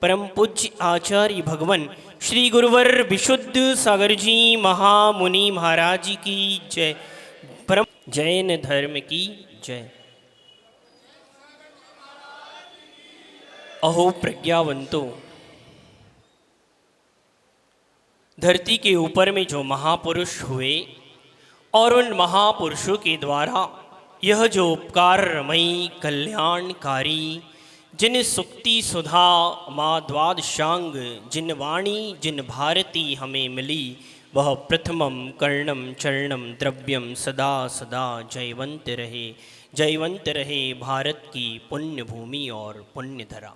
परम पूज्य आचार्य भगवान श्री गुरुवर विशुद्ध सागर जी महामुनि महाराज की जय। परम जैन धर्म की जय। अहो प्रज्ञावंतो, धरती के ऊपर में जो महापुरुष हुए और उन महापुरुषों के द्वारा यह जो उपकारमयी कल्याणकारी जिन सुक्ति सुधा माध्वादशांग जिन वाणी जिन भारती हमें मिली, वह प्रथमम कर्णम चरणम द्रव्यम सदा सदा जयवंत रहे भारत की पुण्य भूमि और पुण्य धरा।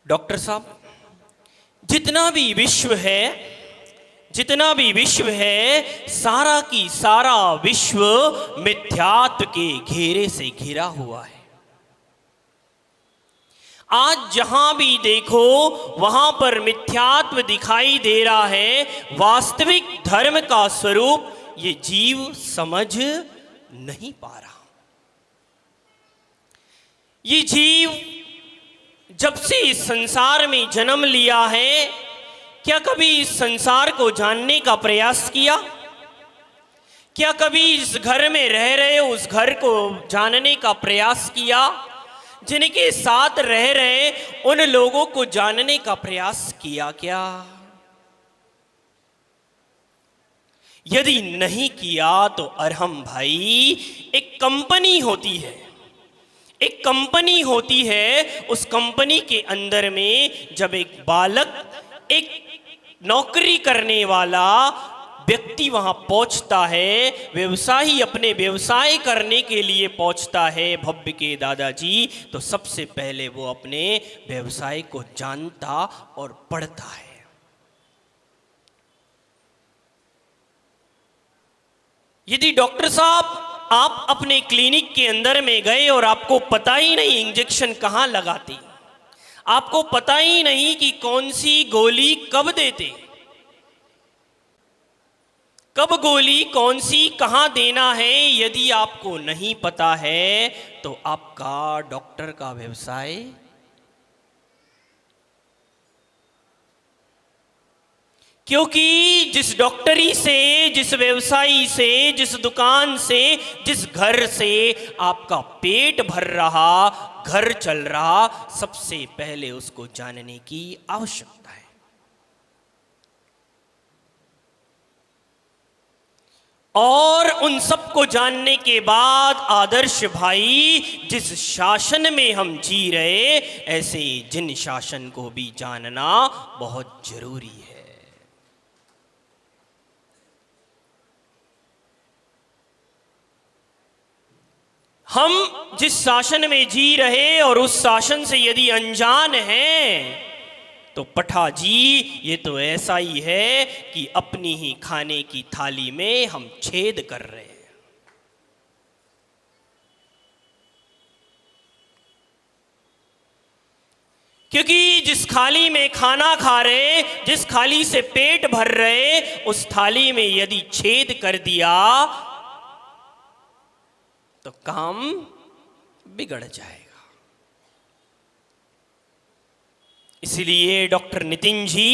डॉक्टर साहब, जितना भी विश्व है सारा की सारा विश्व मिथ्यात्व के घेरे से घिरा हुआ है। आज जहां भी देखो वहां पर मिथ्यात्व दिखाई दे रहा है। वास्तविक धर्म का स्वरूप ये जीव समझ नहीं पा रहा। ये जीव जब से इस संसार में जन्म लिया है, क्या कभी इस संसार को जानने का प्रयास किया? क्या कभी इस घर में रह रहे उस घर को जानने का प्रयास किया? जिनके साथ रह रहे उन लोगों को जानने का प्रयास किया क्या? यदि नहीं किया तो अरहम भाई, एक कंपनी होती है। उस कंपनी के अंदर में जब एक बालक, एक नौकरी करने वाला व्यक्ति वहां पहुंचता है, व्यवसायी अपने व्यवसाय करने के लिए पहुंचता है भव्य के दादाजी, तो सबसे पहले वो अपने व्यवसाय को जानता और पढ़ता है। यदि डॉक्टर साहब आप अपने क्लिनिक के अंदर में गए और आपको पता ही नहीं इंजेक्शन कहां लगाते, आपको पता ही नहीं कि कौन सी गोली कब देते, कब गोली कौन सी कहां देना है, यदि आपको नहीं पता है तो आपका डॉक्टर का व्यवसाय क्योंकि जिस डॉक्टरी से, जिस व्यवसायी से, जिस दुकान से, जिस घर से आपका पेट भर रहा, घर चल रहा, सबसे पहले उसको जानने की आवश्यकता है। और उन सबको जानने के बाद आदर्श भाई, जिस शासन में हम जी रहे, ऐसे जिन शासन को भी जानना बहुत जरूरी है। हम जिस शासन में जी रहे और उस शासन से यदि अनजान हैं तो पठा जी, ये तो ऐसा ही है कि अपनी ही खाने की थाली में हम छेद कर रहे हैं। क्योंकि जिस थाली में खाना खा रहे, जिस थाली से पेट भर रहे, उस थाली में यदि छेद कर दिया तो काम बिगड़ जाएगा। इसलिए डॉक्टर नितिन जी,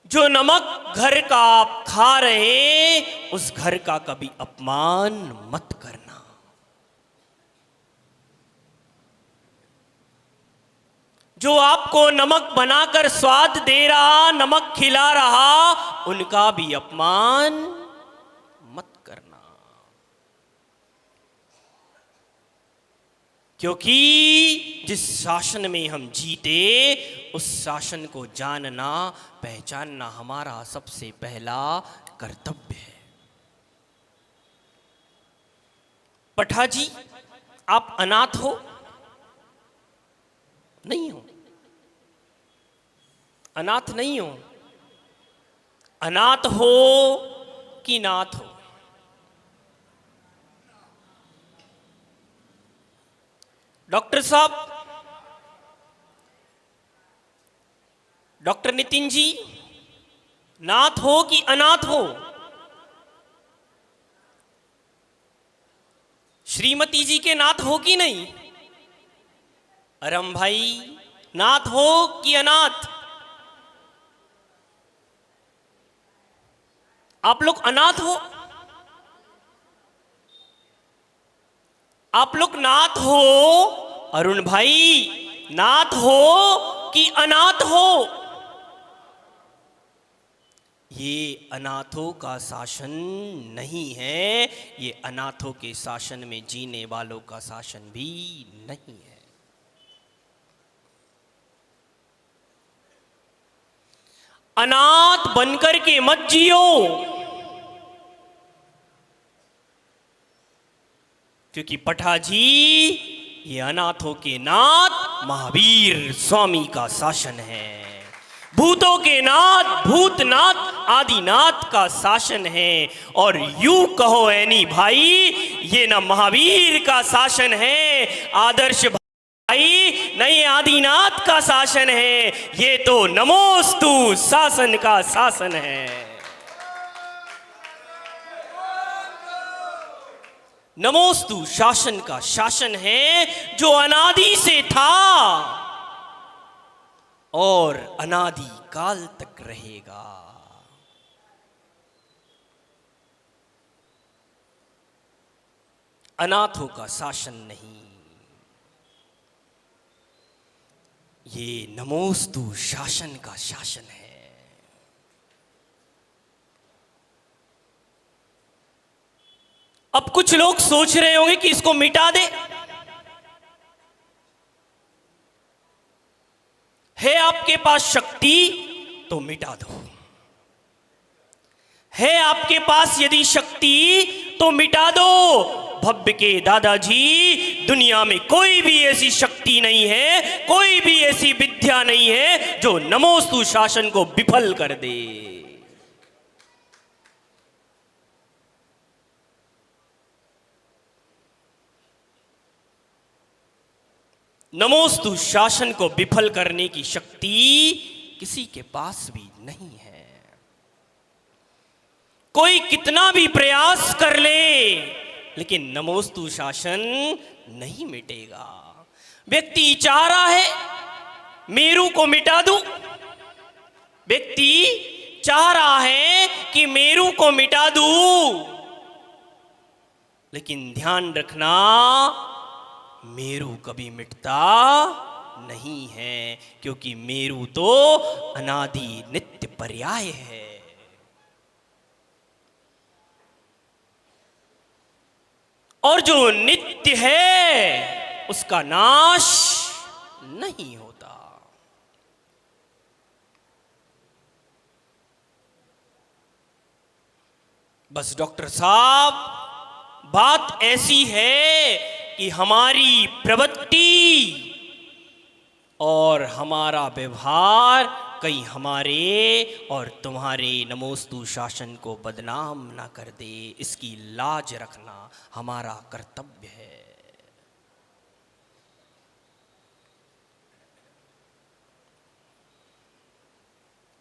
जो नमक घर का आप खा रहे, उस घर का कभी अपमान मत करना। जो आपको नमक बनाकर स्वाद दे रहा, नमक खिला रहा, उनका भी अपमान करना। क्योंकि जिस शासन में हम जीते, उस शासन को जानना पहचानना हमारा सबसे पहला कर्तव्य है। पठा जी, आप अनाथ हो? नहीं हो। अनाथ नहीं हो। अनाथ हो कि नाथ हो? डॉक्टर साहब, डॉक्टर नितिन जी, नाथ हो कि अनाथ हो? श्रीमती जी के नाथ हो कि नहीं? अरम भाई, नाथ हो कि अनाथ? आप लोग अनाथ हो? आप लोग नाथ हो? अरुण भाई, नाथ हो कि अनाथ हो? ये अनाथों का शासन नहीं है, ये अनाथों के शासन में जीने वालों का शासन भी नहीं है। अनाथ बनकर के मत जियो, क्योंकि पठाजी ये अनाथों के नाथ महावीर स्वामी का शासन है। भूतों के नाथ भूतनाथ आदिनाथ का शासन है। और यूं कहो ऐनी भाई, ये ना महावीर का शासन है आदर्श भाई, नहीं आदिनाथ का शासन है, ये तो नमोस्तु शासन का शासन है। नमोस्तु शासन का शासन है, जो अनादि से था और अनादि काल तक रहेगा। अनाथों का शासन नहीं, ये नमोस्तु शासन का शासन है। अब कुछ लोग सोच रहे होंगे कि इसको मिटा दे। है आपके पास शक्ति तो मिटा दो, है आपके पास यदि शक्ति तो मिटा दो। भव्य के दादाजी, दुनिया में कोई भी ऐसी शक्ति नहीं है, कोई भी ऐसी विद्या नहीं है जो नमोस्तु शासन को विफल कर दे। नमोस्तु शासन को विफल करने की शक्ति किसी के पास भी नहीं है। कोई कितना भी प्रयास कर ले, लेकिन नमोस्तु शासन नहीं मिटेगा। व्यक्ति चाह रहा है मेरू को मिटा दूं, व्यक्ति चाह रहा है कि मेरू को मिटा दूं, लेकिन ध्यान रखना, मेरू कभी मिटता नहीं है, क्योंकि मेरू तो अनादि नित्य पर्याय है। और जो नित्य है उसका नाश नहीं होता। बस डॉक्टर साहब, बात ऐसी है कि हमारी प्रवृत्ति और हमारा व्यवहार कहीं हमारे और तुम्हारे नमोस्तु शासन को बदनाम ना कर दे, इसकी लाज रखना हमारा कर्तव्य है।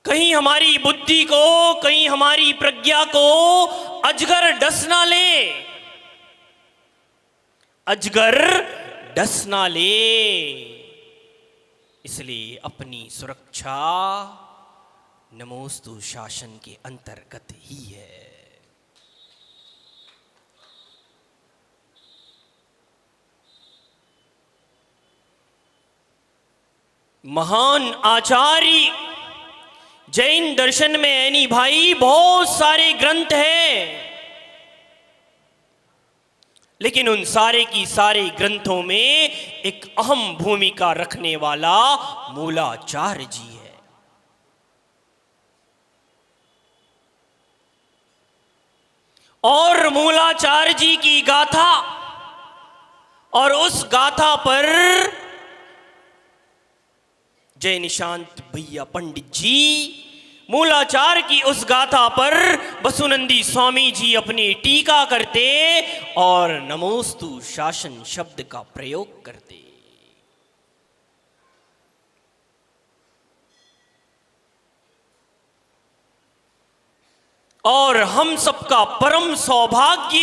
कहीं हमारी बुद्धि को, कहीं हमारी प्रज्ञा को अजगर डस ना ले, अजगर डस ना ले। इसलिए अपनी सुरक्षा नमोस्तु शासन के अंतर्गत ही है। महान आचार्य जैन दर्शन में ऐनी भाई बहुत सारे ग्रंथ हैं, लेकिन उन सारे की सारे ग्रंथों में एक अहम भूमिका रखने वाला मूलाचार्य जी है। और मूलाचार्य जी की गाथा, और उस गाथा पर जय निशांत भैया पंडित जी, मूलाचार्य की उस गाथा पर बसुनंदी स्वामी जी अपनी टीका करते और नमोस्तु शासन शब्द का प्रयोग करते। और हम सबका परम सौभाग्य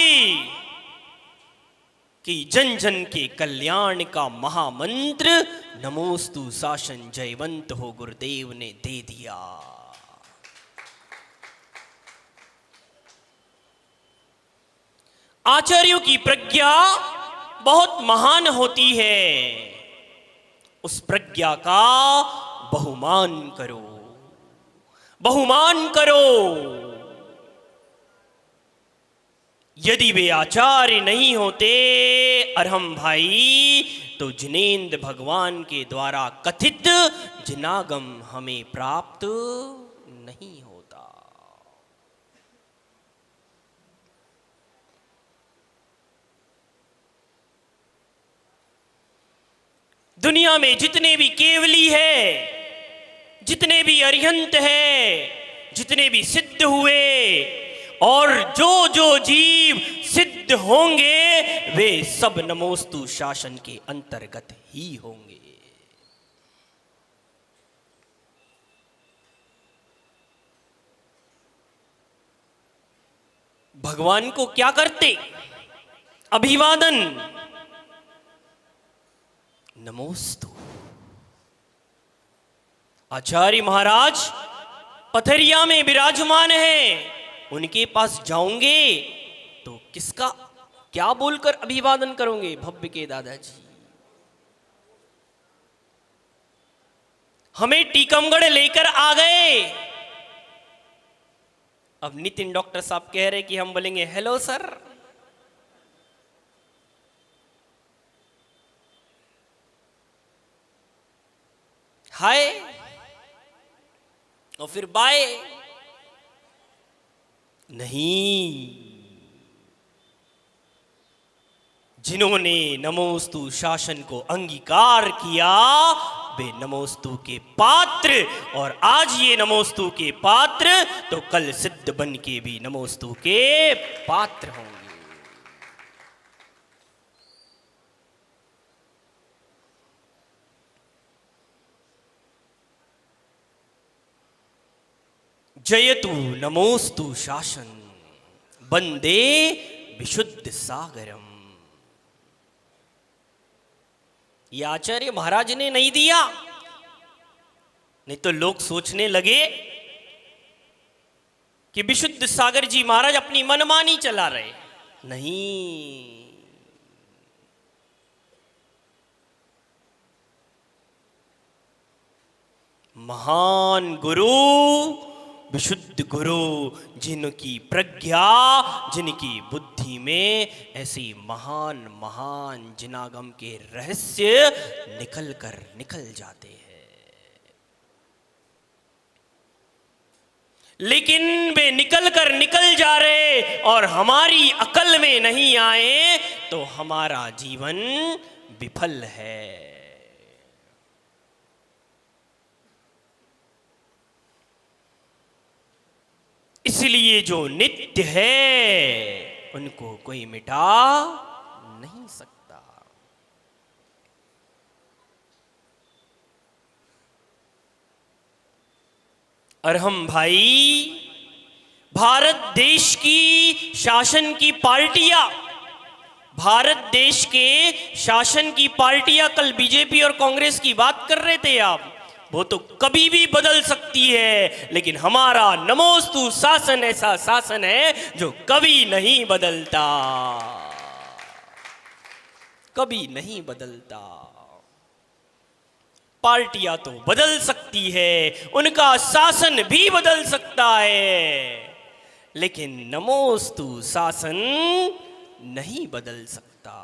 कि जन जन के कल्याण का महामंत्र नमोस्तु शासन जयवंत हो गुरुदेव ने दे दिया। आचार्यों की प्रज्ञा बहुत महान होती है, उस प्रज्ञा का बहुमान करो, बहुमान करो। यदि वे आचार्य नहीं होते अरहम भाई, तो जिनेंद्र भगवान के द्वारा कथित जिनागम हमें प्राप्त नहीं होता। दुनिया में जितने भी केवली है, जितने भी अरिहंत है, जितने भी सिद्ध हुए और जो जो जीव सिद्ध होंगे, वे सब नमोस्तु शासन के अंतर्गत ही होंगे। भगवान को क्या करते? अभिवादन, नमोस्तु। आचार्य महाराज पथरिया में विराजमान है, उनके पास जाओगे तो किसका क्या बोलकर अभिवादन करोगे? भव्य के दादाजी। हमें टीकमगढ़ लेकर आ गए, अब नितिन डॉक्टर साहब कह रहे कि हम बोलेंगे हेलो सर। हाय और फिर बाय नहीं। जिन्होंने नमोस्तु शासन को अंगीकार किया, वे नमोस्तु के पात्र, और आज ये नमोस्तु के पात्र तो कल सिद्ध बन के भी नमोस्तु के पात्र होंगे। जयतु नमोस्तु शासन वंदे विशुद्ध सागरम। ये आचार्य महाराज ने नहीं दिया, नहीं तो लोग सोचने लगे कि विशुद्ध सागर जी महाराज अपनी मनमानी चला रहे। नहीं, महान गुरु, विशुद्ध गुरु, जिनकी प्रज्ञा, जिनकी बुद्धि में ऐसी महान महान जिनागम के रहस्य निकल जाते हैं। लेकिन वे निकल जा रहे और हमारी अकल में नहीं आए तो हमारा जीवन विफल है। इसलिए जो नित्य है उनको कोई मिटा नहीं सकता। अरहम भाई, भारत देश की शासन की पार्टियां, भारत देश के शासन की पार्टियां, कल बीजेपी और कांग्रेस की बात कर रहे थे आप, वो तो कभी भी बदल सकती है, लेकिन हमारा नमोस्तु शासन ऐसा शासन है जो कभी नहीं बदलता, कभी नहीं बदलता। पार्टियां तो बदल सकती है, उनका शासन भी बदल सकता है, लेकिन नमोस्तु शासन नहीं बदल सकता।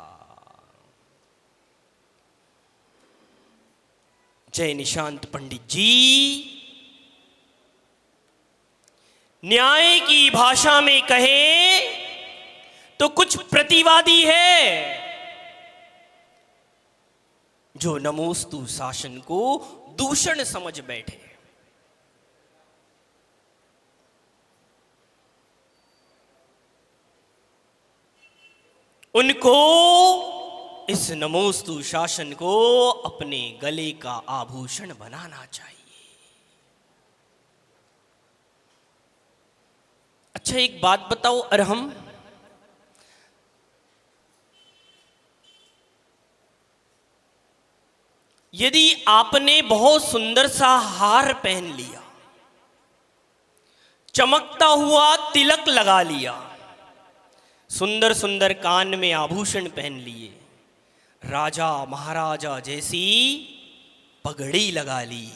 जय निशांत पंडित जी, न्याय की भाषा में कहे तो कुछ प्रतिवादी है जो नमोस्तु शासन को दूषण समझ बैठे। उनको इस नमोस्तु शासन को अपने गले का आभूषण बनाना चाहिए। अच्छा एक बात बताओ अरहम, यदि आपने बहुत सुंदर सा हार पहन लिया, चमकता हुआ तिलक लगा लिया, सुंदर सुंदर कान में आभूषण पहन लिए, राजा महाराजा जैसी पगड़ी लगा ली,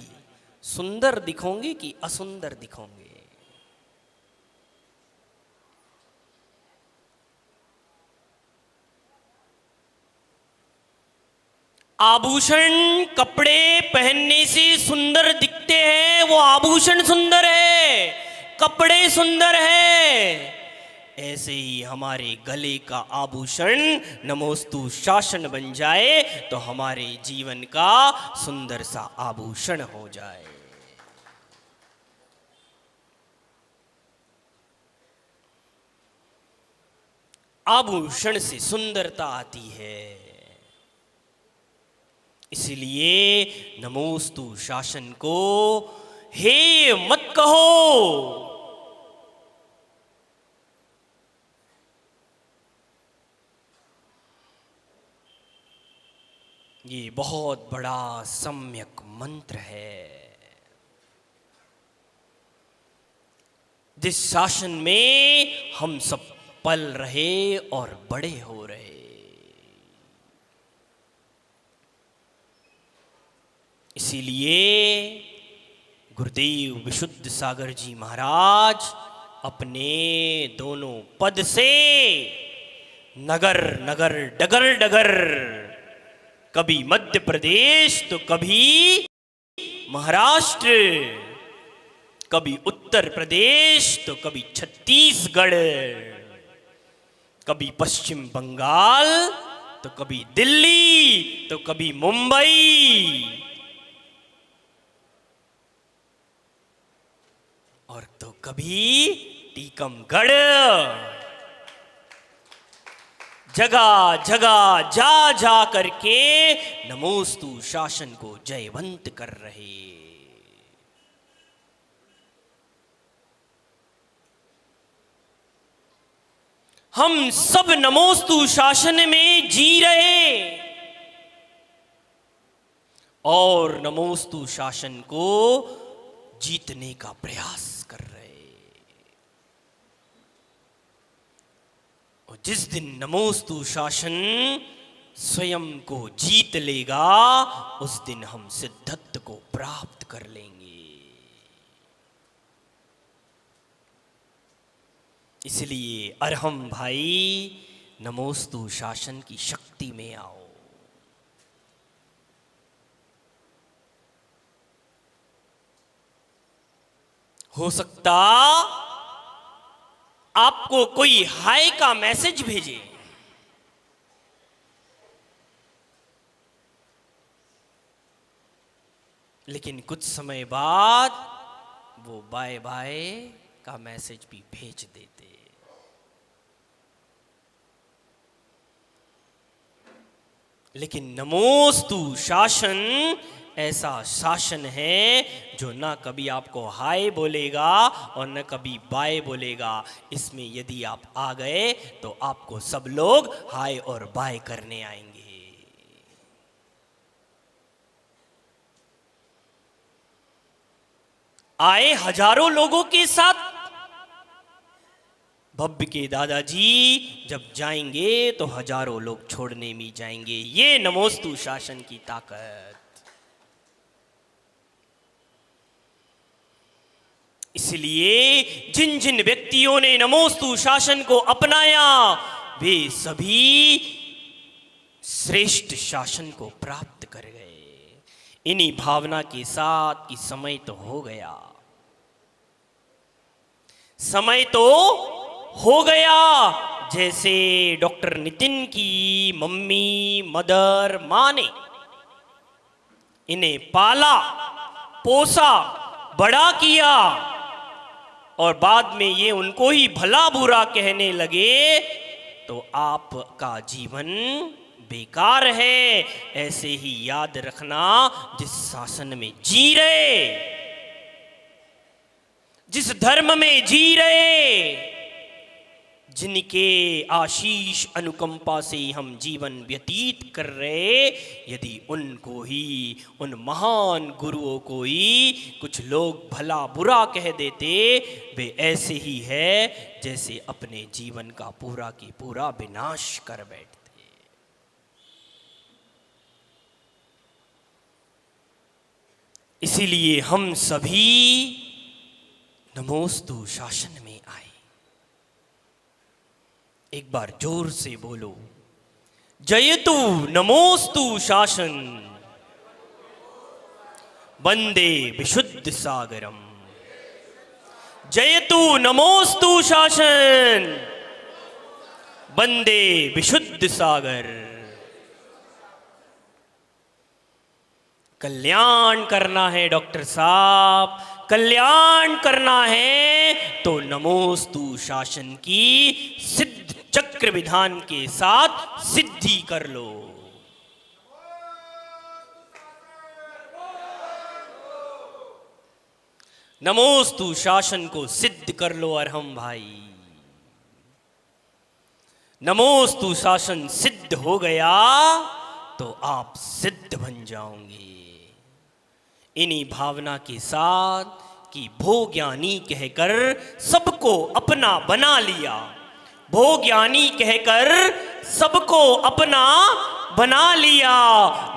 सुंदर दिखोगे कि असुंदर दिखोगे? आभूषण कपड़े पहनने से सुंदर दिखते हैं, वो आभूषण सुंदर है, कपड़े सुंदर है। ऐसे ही हमारे गले का आभूषण नमोस्तु शासन बन जाए तो हमारे जीवन का सुंदर सा आभूषण हो जाए। आभूषण से सुंदरता आती है। इसलिए नमोस्तु शासन को हे मत कहो। ये बहुत बड़ा सम्यक मंत्र है, जिस शासन में हम सब पल रहे और बड़े हो रहे। इसीलिए गुरुदेव विशुद्ध सागर जी महाराज अपने दोनों पद से नगर नगर डगर डगर, कभी मध्य प्रदेश तो कभी महाराष्ट्र, कभी उत्तर प्रदेश तो कभी छत्तीसगढ़, कभी पश्चिम बंगाल तो कभी दिल्ली तो कभी मुंबई, और तो कभी टीकमगढ़। जगह जगह जा जा करके नमोस्तु शासन को जयवंत कर रहे। हम सब नमोस्तु शासन में जी रहे और नमोस्तु शासन को जीतने का प्रयास कर रहे। और जिस दिन नमोस्तु शासन स्वयं को जीत लेगा, उस दिन हम सिद्धत्व को प्राप्त कर लेंगे। इसलिए अरहम भाई, नमोस्तु शासन की शक्ति में आओ। हो सकता आपको कोई हाय का मैसेज भेजे, लेकिन कुछ समय बाद वो बाय बाय का मैसेज भी भेज देते। लेकिन नमोस्तु शासन ऐसा शासन है जो ना कभी आपको हाय बोलेगा और न कभी बाय बोलेगा। इसमें यदि आप आ गए तो आपको सब लोग हाय और बाय करने आएंगे। आए हजारों लोगों के साथ, भव्य के दादाजी जब जाएंगे तो हजारों लोग छोड़ने में जाएंगे। ये नमोस्तु शासन की ताकत। इसलिए जिन जिन व्यक्तियों ने नमोस्तु शासन को अपनाया, वे सभी श्रेष्ठ शासन को प्राप्त कर गए। इन्हीं भावना के साथ कि समय तो हो गया, समय तो हो गया। जैसे डॉक्टर नितिन की मम्मी मदर माँ ने इन्हें पाला पोसा बड़ा किया और बाद में ये उनको ही भला बुरा कहने लगे, तो आपका जीवन बेकार है। ऐसे ही याद रखना, जिस शासन में जी रहे, जिस धर्म में जी रहे, जिनके आशीष अनुकंपा से हम जीवन व्यतीत कर रहे, यदि उनको ही, उन महान गुरुओं को ही कुछ लोग भला बुरा कह देते, वे ऐसे ही है जैसे अपने जीवन का पूरा की पूरा विनाश कर बैठते। इसीलिए हम सभी नमोस्तु शासन में आए। एक बार जोर से बोलो, जयतु नमोस्तु शासन, वंदे विशुद्ध सागरम। जयतु नमोस्तु शासन, वंदे विशुद्ध सागर। कल्याण करना है डॉक्टर साहब, कल्याण करना है तो नमोस्तु शासन की सिद्ध चक्र विधान के साथ सिद्धि कर लो। नमोस्तु शासन को सिद्ध कर लो अरहम भाई। नमोस्तु शासन सिद्ध हो गया तो आप सिद्ध बन जाओगे। इन्हीं भावना के साथ कि भो ज्ञानी कहकर सबको अपना बना लिया, भो ज्ञानी कहकर सबको अपना बना लिया।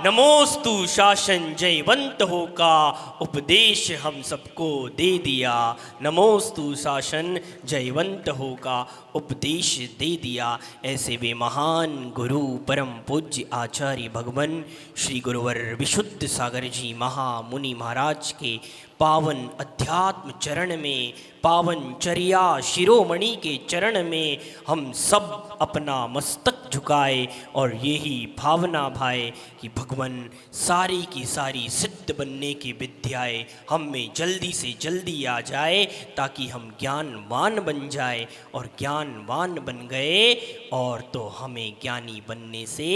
नमोस्तु शासन जयवंत हो का उपदेश हम सबको दे दिया। नमोस्तु शासन जयवंत हो का उपदेश दे दिया। ऐसे वे महान गुरु परम पूज्य आचार्य भगवान श्री गुरुवर विशुद्ध सागर जी महामुनि महाराज के पावन अध्यात्म चरण में, पावन चर्या शिरोमणि के चरण में हम सब अपना मस्तक झुकाए और यही भावना भाए कि भगवान सारी की सारी सिद्ध बनने की विद्याएं हम में जल्दी से जल्दी आ जाए, ताकि हम ज्ञानवान बन जाए। और ज्ञानवान बन गए और तो हमें ज्ञानी बनने से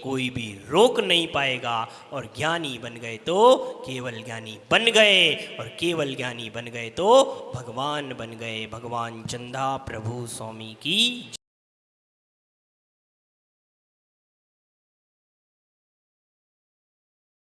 कोई भी रोक नहीं पाएगा। और ज्ञानी बन गए तो केवल ज्ञानी बन गए, और केवल ज्ञानी बन गए तो भगवान बन गए। भगवान चंदा प्रभु स्वामी की